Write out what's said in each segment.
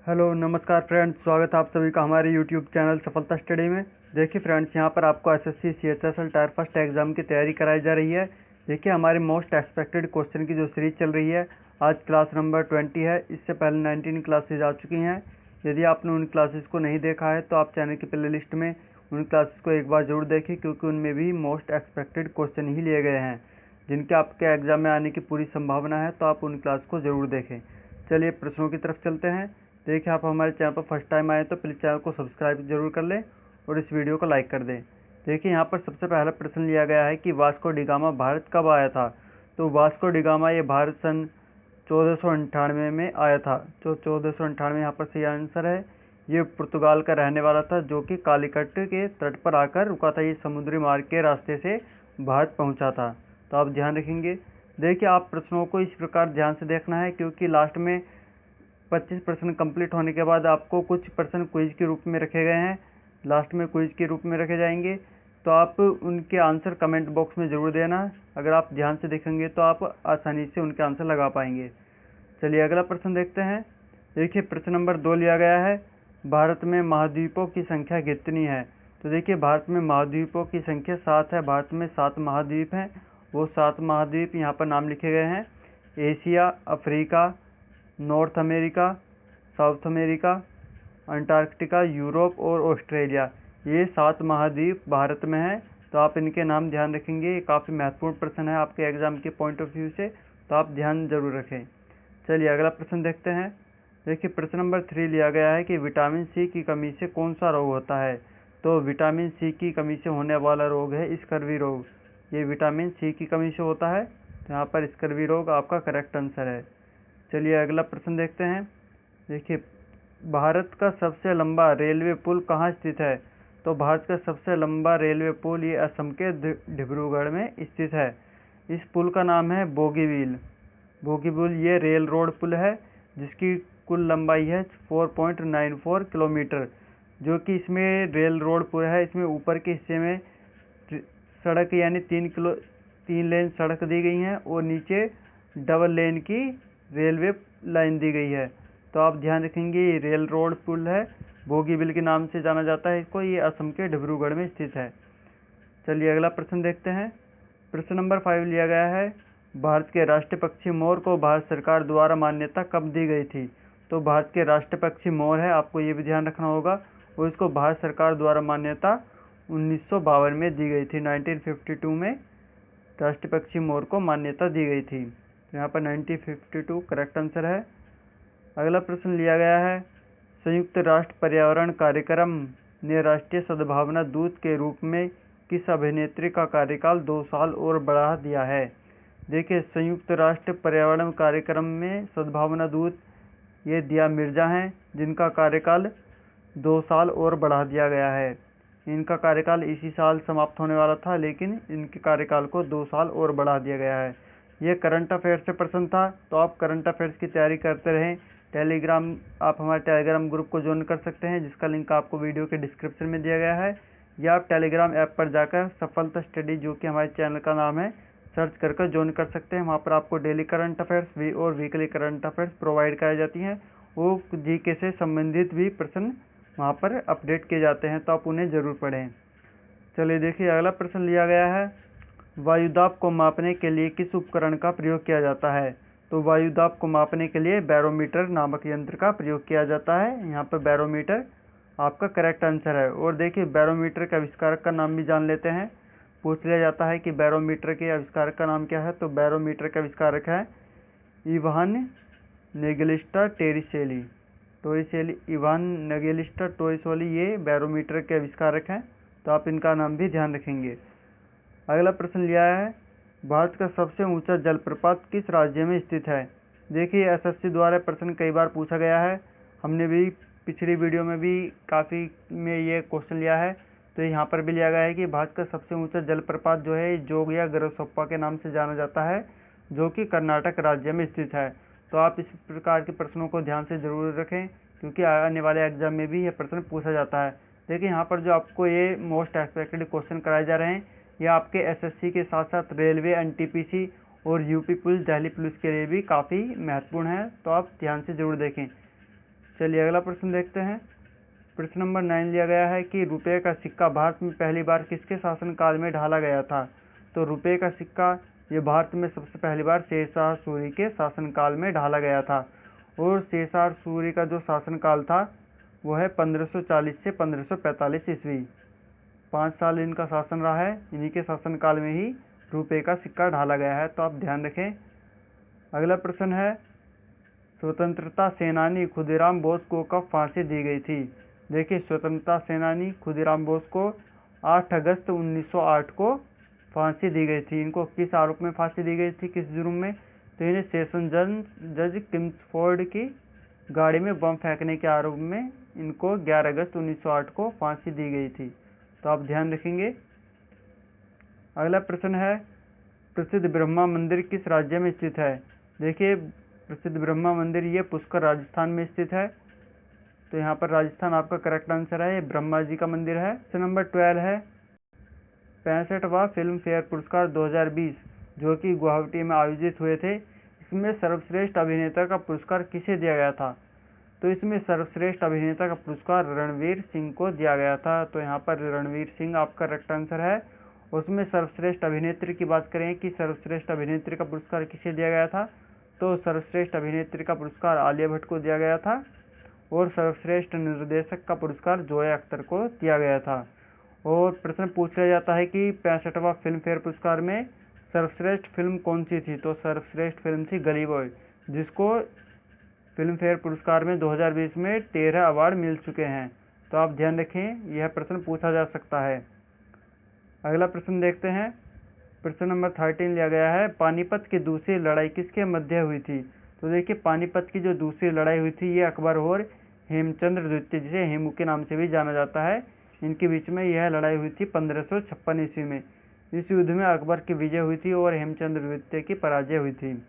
Hello नमस्कार friends, स्वागत है आप सभी का हमारे यूट्यूब चैनल सफलता स्टडी में। देखिए फ्रेंड्स, यहाँ पर आपको SSC CHSL tyre first exam की तैयारी कराई जा रही है। देखिए हमारे मोस्ट एक्सपेक्टेड क्वेश्चन की जो सीरीज चल रही है, आज क्लास नंबर 20 है। इससे पहले 19 क्लासेज आ चुकी हैं। यदि आपने उन क्लासेस को नहीं देखा है तो आप चैनल की प्ले लिस्ट में उन क्लासेस को एक बार ज़रूर देखें, क्योंकि उनमें भी मोस्ट एक्सपेक्टेड क्वेश्चन ही लिए गए हैं जिनके आपके एग्ज़ाम में आने की पूरी संभावना है। तो आप उन क्लास को ज़रूर देखें। चलिए प्रश्नों की तरफ चलते हैं। देखिए आप हमारे चैनल पर फर्स्ट टाइम आए तो प्लीज़ चैनल को सब्सक्राइब जरूर कर लें और इस वीडियो को लाइक कर दें। देखिए यहाँ पर सबसे पहला प्रश्न लिया गया है कि वास्को डी गामा भारत कब आया था। तो वास्को डी गामा ये भारत सन 1498 में आया था। जो 1498 यहाँ पर सही आंसर है। ये पुर्तगाल का रहने वाला था जो कि कालीकट के तट पर आकर रुका था। ये समुद्री मार्ग के रास्ते से भारत पहुँचा था। तो आप ध्यान रखेंगे। देखिए आप प्रश्नों को इस प्रकार ध्यान से देखना है, क्योंकि लास्ट में 25 प्रश्न कंप्लीट होने के बाद आपको कुछ प्रश्न क्विज के रूप में रखे गए हैं, लास्ट में क्विज के रूप में रखे जाएंगे। तो आप उनके आंसर कमेंट बॉक्स में ज़रूर देना। अगर आप ध्यान से देखेंगे तो आप आसानी से उनके आंसर लगा पाएंगे। चलिए अगला प्रश्न देखते हैं। देखिए प्रश्न नंबर 2 लिया गया है, भारत में महाद्वीपों की संख्या कितनी है। तो देखिए भारत में महाद्वीपों की संख्या 7 है। भारत में 7 महाद्वीप हैं। वो 7 महाद्वीप यहाँ पर नाम लिखे गए हैं: Asia, Africa, north America, south America, Antarctica, Europe और ऑस्ट्रेलिया। ये 7 महाद्वीप भारत में हैं। तो आप इनके नाम ध्यान रखेंगे। ये काफ़ी महत्वपूर्ण प्रश्न है आपके एग्ज़ाम के पॉइंट ऑफ व्यू से, तो आप ध्यान जरूर रखें। चलिए अगला प्रश्न देखते हैं। देखिए प्रश्न नंबर 3 लिया गया है कि विटामिन सी की कमी से कौन सा रोग होता है। तो विटामिन सी की कमी से होने वाला रोग है स्कर्वी रोग। ये विटामिन सी की कमी से होता है। तो यहाँ पर स्कर्वी रोग आपका करेक्ट आंसर है। चलिए अगला प्रश्न देखते हैं। देखिए भारत का सबसे लंबा रेलवे पुल कहाँ स्थित है। तो भारत का सबसे लंबा रेलवे पुल ये असम के डिब्रूगढ़ में स्थित है। इस पुल का नाम है बोगीबील। बोगीबील ये रेल रोड पुल है जिसकी कुल लंबाई है 4.94 किलोमीटर। जो कि इसमें रेल रोड पुल है, इसमें ऊपर के हिस्से में सड़क यानी 3 लेन सड़क दी गई हैं और नीचे डबल लेन की रेलवे लाइन दी गई है। तो आप ध्यान रखेंगे, ये रेल रोड पुल है, बोगीबील के नाम से जाना जाता है इसको। ये असम के डिब्रूगढ़ में स्थित है। चलिए अगला प्रश्न देखते हैं। प्रश्न नंबर 5 लिया गया है, भारत के राष्ट्रीय पक्षी मोर को भारत सरकार द्वारा मान्यता कब दी गई थी। तो भारत के राष्ट्रीय पक्षी मोर है, आपको ये भी ध्यान रखना होगा। और इसको भारत सरकार द्वारा मान्यता 1952 में दी गई थी। 1952 में राष्ट्रीय पक्षी मोर को मान्यता दी गई थी। यहाँ पर 1952 करेक्ट आंसर है। अगला प्रश्न लिया गया है, संयुक्त राष्ट्र पर्यावरण कार्यक्रम ने राष्ट्रीय सद्भावना दूत के रूप में किस अभिनेत्री का कार्यकाल 2 साल और बढ़ा दिया है। देखिए संयुक्त राष्ट्र पर्यावरण कार्यक्रम में सद्भावना दूत ये दिया मिर्जा हैं, जिनका कार्यकाल 2 साल और बढ़ा दिया गया है। इनका कार्यकाल इसी साल समाप्त होने वाला था, लेकिन इनके कार्यकाल को 2 साल और बढ़ा दिया गया है। ये करंट अफेयर्स से प्रश्न था, तो आप करंट अफेयर्स की तैयारी करते रहें। आप हमारे टेलीग्राम ग्रुप को ज्वाइन कर सकते हैं, जिसका लिंक आपको वीडियो के डिस्क्रिप्शन में दिया गया है, या आप टेलीग्राम ऐप पर जाकर सफलता स्टडी, जो कि हमारे चैनल का नाम है, सर्च कर ज्वाइन कर सकते हैं। वहाँ पर आपको डेली करंट अफेयर्स और वीकली करंट अफेयर्स प्रोवाइड कराई जाती हैं। वो जीके से संबंधित भी प्रश्न वहाँ पर अपडेट किए जाते हैं, तो आप उन्हें ज़रूर पढ़ें। चलिए देखिए अगला प्रश्न लिया गया है, वायुदाब को मापने के लिए किस उपकरण का प्रयोग किया जाता है। तो वायुदाब को मापने के लिए बैरोमीटर नामक यंत्र का प्रयोग किया जाता है। यहाँ पर बैरोमीटर आपका करेक्ट आंसर है। और देखिए बैरोमीटर के आविष्कारक का नाम भी जान लेते हैं। पूछ लिया जाता है कि बैरोमीटर के आविष्कारक का नाम क्या है। तो बैरोमीटर का आविष्कारक है इवान नेगेलिस्टा टोरिसेली। इवान नेगेलिस्टा टोरिसेली ये बैरोमीटर के आविष्कारक हैं। तो आप इनका नाम भी ध्यान रखेंगे। अगला प्रश्न लिया है, भारत का सबसे ऊंचा जलप्रपात किस राज्य में स्थित है। देखिए एसएससी द्वारा प्रश्न कई बार पूछा गया है। हमने भी पिछली वीडियो में भी काफ़ी में ये क्वेश्चन लिया है। तो यहाँ पर भी लिया गया है कि भारत का सबसे ऊंचा जलप्रपात जो है जोग या गरसोप्पा के नाम से जाना जाता है, जो कि कर्नाटक राज्य में स्थित है। तो आप इस प्रकार के प्रश्नों को ध्यान से ज़रूर रखें, क्योंकि आने वाले एग्जाम में भी यह प्रश्न पूछा जाता है। देखिए यहाँ पर जो आपको ये मोस्ट एक्सपेक्टेड क्वेश्चन कराए जा रहे हैं, ये आपके एसएससी के साथ साथ रेलवे, एनटीपीसी और यूपी पुलिस, दिल्ली पुलिस के लिए भी काफ़ी महत्वपूर्ण है। तो आप ध्यान से ज़रूर देखें। चलिए अगला प्रश्न देखते हैं। प्रश्न नंबर 9 लिया गया है कि रुपये का सिक्का भारत में पहली बार किसके शासनकाल में ढाला गया था। तो रुपये का सिक्का ये भारत में सबसे पहली बार शेरशाह सूरी के शासनकाल में ढाला गया था। और शेरशाह सूरी का जो शासनकाल था वो है 1540 से 1545 ईस्वी। 5 साल इनका शासन रहा है। इन्हीं के शासनकाल में ही रुपये का सिक्का ढाला गया है, तो आप ध्यान रखें। अगला प्रश्न है, स्वतंत्रता सेनानी खुदीराम बोस को कब फांसी दी गई थी। देखिए, स्वतंत्रता सेनानी खुदीराम बोस को 8 अगस्त 1908 को फांसी दी गई थी। इनको किस आरोप में फांसी दी गई थी, किस जुर्म में। तो इन्हें सेशन जज किम्सफोर्ड की गाड़ी में बम फेंकने के आरोप में इनको 11 अगस्त 1908 को फांसी दी गई थी, तो आप ध्यान रखेंगे। अगला प्रश्न है, प्रसिद्ध ब्रह्मा मंदिर किस राज्य में स्थित है। देखिए, प्रसिद्ध ब्रह्मा मंदिर ये पुष्कर राजस्थान में स्थित है, तो यहाँ पर राजस्थान आपका करेक्ट आंसर है। ये ब्रह्मा जी का मंदिर है। क्वेश्चन नंबर 12 है, 65वां फिल्म फेयर पुरस्कार 2020 जो कि गुवाहाटी में आयोजित हुए थे, इसमें सर्वश्रेष्ठ अभिनेता का पुरस्कार किसे दिया गया था। तो इसमें सर्वश्रेष्ठ अभिनेता का पुरस्कार रणवीर सिंह को दिया गया था, तो यहाँ पर रणवीर सिंह आपका करेक्ट आंसर है। उसमें सर्वश्रेष्ठ अभिनेत्री की बात करें कि सर्वश्रेष्ठ अभिनेत्री का पुरस्कार किसे दिया गया था, तो सर्वश्रेष्ठ अभिनेत्री का पुरस्कार आलिया भट्ट को दिया गया था। और सर्वश्रेष्ठ निर्देशक का पुरस्कार जोया अख्तर को दिया गया था। और प्रश्न पूछ लिया जाता है कि 65वां फिल्म फेयर पुरस्कार में सर्वश्रेष्ठ फिल्म कौन सी थी। तो सर्वश्रेष्ठ फिल्म थी गली बॉय, जिसको फिल्म फेयर पुरस्कार में 2020 में 13 अवार्ड मिल चुके हैं, तो आप ध्यान रखें, यह प्रश्न पूछा जा सकता है। अगला प्रश्न देखते हैं। प्रश्न नंबर 13 लिया गया है, पानीपत की दूसरी लड़ाई किसके मध्य हुई थी। तो देखिए, पानीपत की जो दूसरी लड़ाई हुई थी ये अकबर और हेमचंद्र द्वितीय, जिसे हेमू के नाम से भी जाना जाता है, इनके बीच में यह लड़ाई हुई थी 1556 ईस्वी में। इस युद्ध में अकबर की विजय हुई थी और हेमचंद्र द्वितीय की पराजय हुई थी।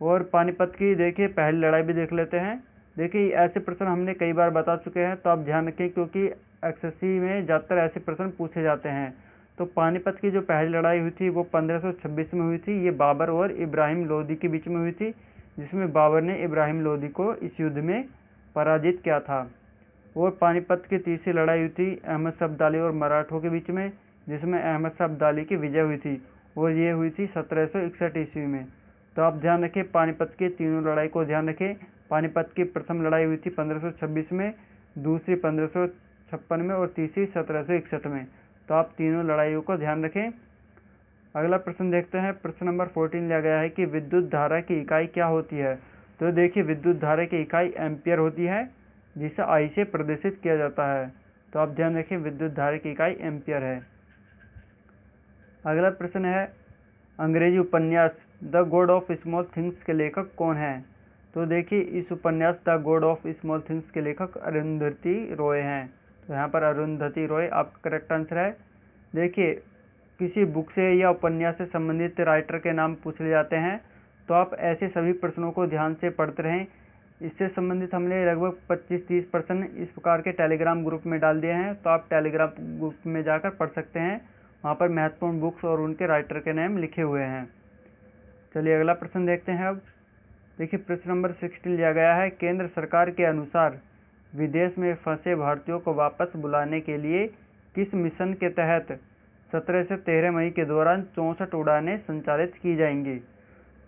और पानीपत की देखिए पहली लड़ाई भी देख लेते हैं। देखिए, ऐसे प्रश्न हमने कई बार बता चुके हैं, तो आप ध्यान रखें, क्योंकि एसएससी में ज़्यादातर ऐसे प्रश्न पूछे जाते हैं। तो पानीपत की जो पहली लड़ाई हुई थी वो 1526 में हुई थी। ये बाबर और इब्राहिम लोदी के बीच में हुई थी, जिसमें बाबर ने इब्राहिम लोदी को इस युद्ध में पराजित किया था। और पानीपत की तीसरी लड़ाई हुई थी अहमद शाह अब्दाली और मराठों के बीच में, जिसमें अहमद शाह अब्दाली की विजय हुई थी, और ये हुई थी 1761 ईस्वी में। तो आप ध्यान रखें, पानीपत की तीनों लड़ाई को ध्यान रखें। पानीपत की प्रथम लड़ाई हुई थी 1526 में, दूसरी 1556 में और तीसरी 1761 में। तो आप तीनों लड़ाइयों को ध्यान रखें। अगला प्रश्न देखते हैं। प्रश्न नंबर 14 लिया गया है कि विद्युत धारा की इकाई क्या होती है। तो देखिए, विद्युत धारा की इकाई एम्पियर होती है, जिसे आई से प्रदर्शित किया जाता है। तो आप ध्यान रखें, विद्युत धारा की इकाई एम्पियर है। अगला प्रश्न है, अंग्रेजी उपन्यास the God of small things के लेखक कौन हैं। तो देखिए, इस उपन्यास the God of small things के लेखक अरुंधति रॉय हैं। तो यहाँ पर अरुंधति रॉय आपका करेक्ट आंसर है। देखिए, किसी बुक से या उपन्यास से संबंधित राइटर के नाम पूछ लिए जाते हैं, तो आप ऐसे सभी प्रश्नों को ध्यान से पढ़ते रहें। इससे संबंधित हमने लगभग 25-30 प्रश्न इस प्रकार के टेलीग्राम ग्रुप में डाल दिए हैं, तो आप टेलीग्राम ग्रुप में जाकर पढ़ सकते हैं। वहाँ पर महत्वपूर्ण बुक्स और उनके राइटर के नाम लिखे हुए हैं। चलिए अगला प्रश्न देखते हैं। अब देखिए, प्रश्न नंबर 16 लिया गया है, केंद्र सरकार के अनुसार विदेश में फंसे भारतीयों को वापस बुलाने के लिए किस मिशन के तहत 17 से 13 मई के दौरान 64 उड़ानें संचालित की जाएंगी।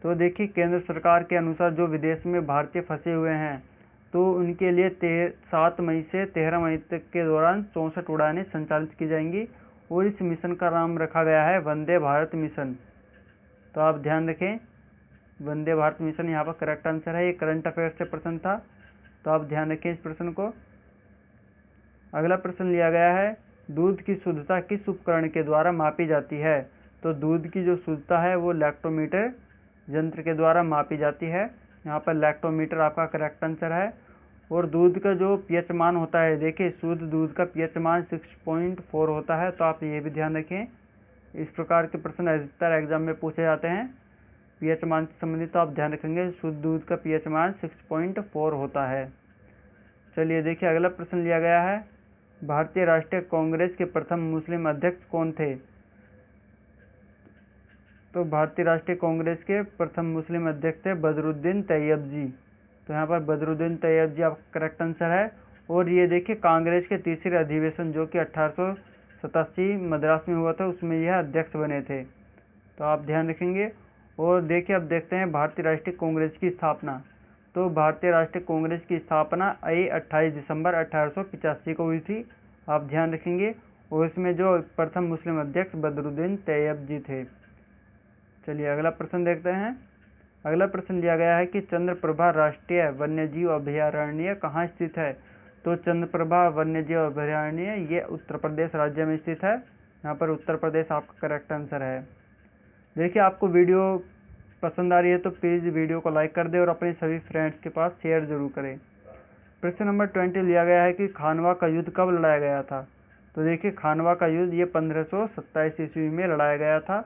तो देखिए, केंद्र सरकार के अनुसार जो विदेश में भारतीय फंसे हुए हैं, तो उनके लिए 7 मई से 13 मई तक के दौरान 64 उड़ानें संचालित की जाएंगी, और इस मिशन का नाम रखा गया है वंदे भारत मिशन। तो आप ध्यान रखें, वंदे भारत मिशन यहाँ पर करेक्ट आंसर है। ये करंट अफेयर्स से प्रश्न था, तो आप ध्यान रखें इस प्रश्न को। अगला प्रश्न लिया गया है, दूध की शुद्धता किस उपकरण के द्वारा मापी जाती है। तो दूध की जो शुद्धता है वो लैक्टोमीटर यंत्र के द्वारा मापी जाती है। यहाँ पर लैक्टोमीटर आपका करेक्ट आंसर है। और दूध का जो पीएच मान होता है, देखिए शुद्ध दूध का पीएच मान 6.4 होता है, तो आप ये भी ध्यान रखें। इस प्रकार के प्रश्न अधिकतर एग्जाम में पूछे जाते हैं पीएच मान से संबंधित, तो आप ध्यान रखेंगे शुद्ध दूध का पीएच मान 6.4 होता है। चलिए देखिए, अगला प्रश्न लिया गया है, भारतीय राष्ट्रीय कांग्रेस के प्रथम मुस्लिम अध्यक्ष कौन थे। तो भारतीय राष्ट्रीय कांग्रेस के प्रथम मुस्लिम अध्यक्ष थे बदरुद्दीन तैयब जी। तो यहाँ पर बदरुद्दीन तैयब जी आपका करेक्ट आंसर है। और ये देखिए कांग्रेस के तीसरे अधिवेशन जो कि 1887 मद्रास में हुआ था, उसमें यह अध्यक्ष बने थे, तो आप ध्यान रखेंगे। और देखिए अब देखते हैं भारतीय राष्ट्रीय कांग्रेस की स्थापना। तो भारतीय राष्ट्रीय कांग्रेस की स्थापना 28 दिसंबर 1885 को हुई थी, आप ध्यान रखेंगे। और इसमें जो प्रथम मुस्लिम अध्यक्ष बदरुद्दीन तैयब जी थे। चलिए अगला प्रश्न देखते हैं। अगला प्रश्न दिया गया है कि चंद्रप्रभा राष्ट्रीय वन्यजीव अभयारण्य कहाँ स्थित है। तो चंद्रप्रभा वन्यजीव अभयारण्य ये उत्तर प्रदेश राज्य में स्थित है। यहाँ पर उत्तर प्रदेश आपका करेक्ट आंसर है। देखिए आपको वीडियो पसंद आ रही है तो प्लीज़ वीडियो को लाइक कर दें और अपने सभी फ्रेंड्स के पास शेयर जरूर करें। प्रश्न नंबर 20 लिया गया है कि खानवा का युद्ध कब लड़ाया गया था। तो देखिए खानवा का युद्ध ये 1527 ईस्वी में लड़ाया गया था।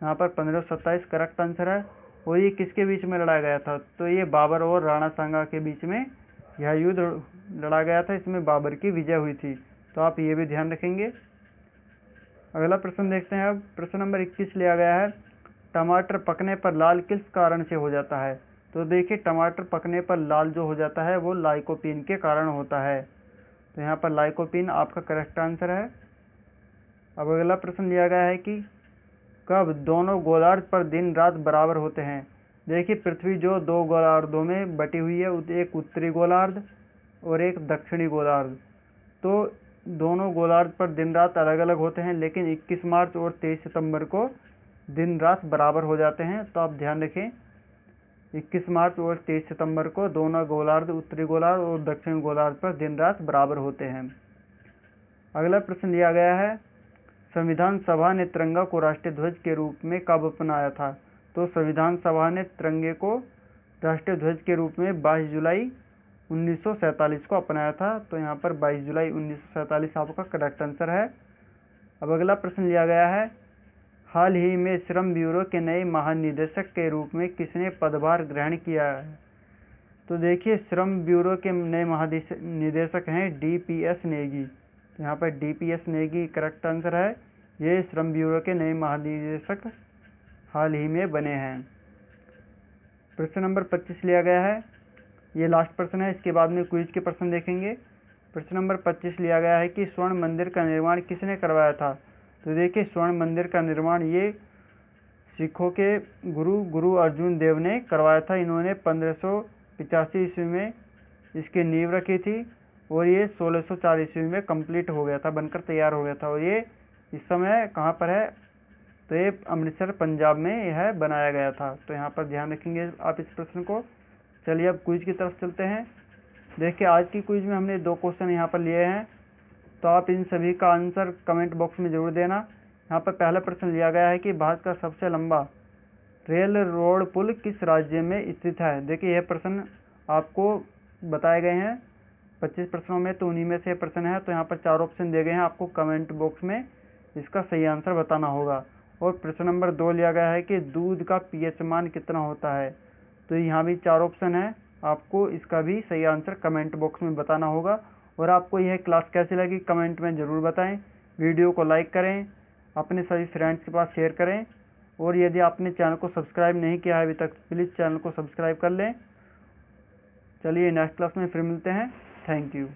यहाँ पर 1527 करेक्ट आंसर है। और ये किसके बीच में लड़ाया गया था। तो ये बाबर और राणा सांगा के बीच में यह युद्ध लड़ा गया था। इसमें बाबर की विजय हुई थी, तो आप ये भी ध्यान रखेंगे। अगला प्रश्न देखते हैं। अब प्रश्न नंबर 21 लिया गया है, टमाटर पकने पर लाल किस कारण से हो जाता है। तो देखिए टमाटर पकने पर लाल जो हो जाता है वो लाइकोपीन के कारण होता है। तो यहाँ पर लाइकोपीन आपका करेक्ट आंसर है। अब अगला प्रश्न लिया गया है कि कब दोनों गोलार्ध पर दिन रात बराबर होते हैं। देखिए पृथ्वी जो दो गोलार्धों में बटी हुई है, एक उत्तरी गोलार्ध और एक दक्षिणी गोलार्ध। तो दोनों गोलार्ध पर दिन रात अलग अलग होते हैं, लेकिन 21 मार्च और 23 सितंबर को दिन रात बराबर हो जाते हैं। तो आप ध्यान रखें 21 मार्च और 23 सितंबर को दोनों गोलार्ध, उत्तरी गोलार्ध और दक्षिणी गोलार्ध पर दिन रात बराबर होते हैं। अगला प्रश्न लिया गया है, संविधान सभा ने तिरंगा को राष्ट्रीय ध्वज के रूप में कब अपनाया था। तो संविधान सभा ने तिरंगे को राष्ट्रीय ध्वज के रूप में 22 जुलाई 1947 को अपनाया था। तो यहाँ पर 22 जुलाई 1947 आपका करेक्ट आंसर है। अब अगला प्रश्न लिया गया है, हाल ही में श्रम ब्यूरो के नए महानिदेशक के रूप में किसने पदभार ग्रहण किया है। तो देखिए श्रम ब्यूरो के नए महानिदेशक हैं DPS नेगी। तो यहाँ पर DPS नेगी करेक्ट आंसर है। ये श्रम ब्यूरो के नए महानिदेशक हाल ही में बने हैं। प्रश्न नंबर 25 लिया गया है, ये लास्ट प्रश्न है, इसके बाद में क्विज के प्रश्न देखेंगे। प्रश्न नंबर 25 लिया गया है कि स्वर्ण मंदिर का निर्माण किसने करवाया था। तो देखिए स्वर्ण मंदिर का निर्माण ये सिखों के गुरु अर्जुन देव ने करवाया था। इन्होंने 1585 ईस्वी में इसकी नींव रखी थी और ये 1604 ईस्वी में कंप्लीट हो गया था, बनकर तैयार हो गया था। और ये इस समय कहाँ पर है, तो ये अमृतसर पंजाब में यह बनाया गया था। तो यहाँ पर ध्यान रखेंगे आप इस प्रश्न को। चलिए अब क्विज की तरफ चलते हैं। देखिए आज की क्विज में हमने 2 क्वेश्चन यहाँ पर लिए हैं, तो आप इन सभी का आंसर कमेंट बॉक्स में ज़रूर देना। यहाँ पर पहला प्रश्न लिया गया है कि भारत का सबसे लंबा रेल रोड पुल किस राज्य में स्थित है। देखिए यह प्रश्न आपको बताए गए हैं 25 प्रश्नों में, तो उन्हीं में से प्रश्न है। तो यहाँ पर 4 ऑप्शन दिए गए हैं, आपको कमेंट बॉक्स में इसका सही आंसर बताना होगा। और प्रश्न नंबर 2 लिया गया है कि दूध का pH मान कितना होता है। तो यहाँ भी 4 ऑप्शन है, आपको इसका भी सही आंसर कमेंट बॉक्स में बताना होगा। और आपको यह क्लास कैसी लगी कमेंट में ज़रूर बताएं। वीडियो को लाइक करें, अपने सभी फ्रेंड्स के पास शेयर करें। और यदि आपने चैनल को सब्सक्राइब नहीं किया है अभी तक, प्लीज़ चैनल को सब्सक्राइब कर लें। चलिए नेक्स्ट क्लास में फिर मिलते हैं। Thank you.